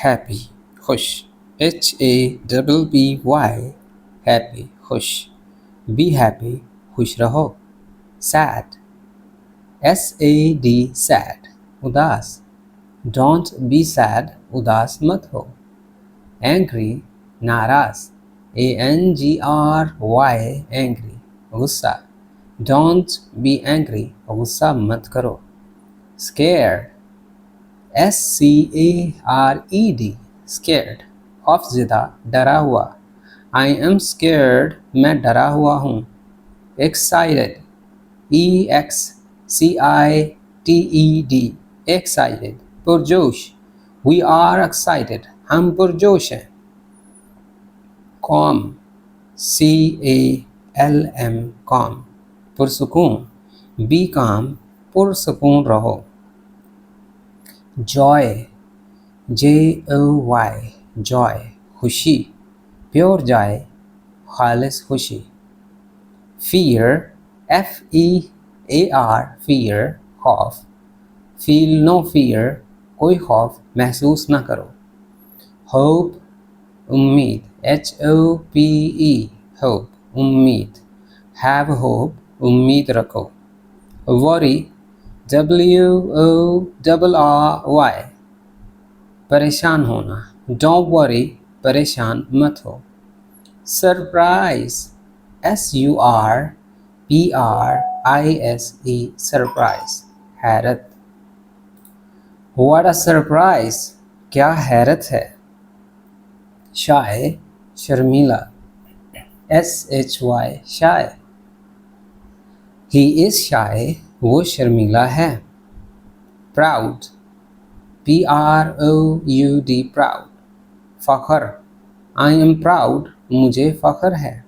happy खुश, HAPPY happy खुश, be happy खुश रहो। sad SAD sad उदास, don't be sad उदास मत हो। angry नाराज, ANGRY angry गुस्सा, don't be angry गुस्सा मत करो। scared SCARED scared खौफज़दा, डरा हुआ, I am scared मैं डरा हुआ हूँ। excited EXCITED excited पुरजोश, we are excited हम पुरजोश हैं। calm CALM calm पुरसुकून, be calm पुरसुकून रहो। joy JOY joy खुशी, प्योर joy खालिस खुशी। fear FEAR fear खौफ, feel no fear कोई खौफ महसूस ना करो। hope उम्मीद, HOPE hope उम्मीद, have hope उम्मीद रखो। worry WORRY परेशान होना, don't worry परेशान मत हो। surprise SURPRISE surprise हैरत। what a surprise क्या हैरत है। shy Sharmila, SHY shy he is shy वो शर्मीला है। proud PROUD proud फ़ख्र, I am proud मुझे फ़ख्र है।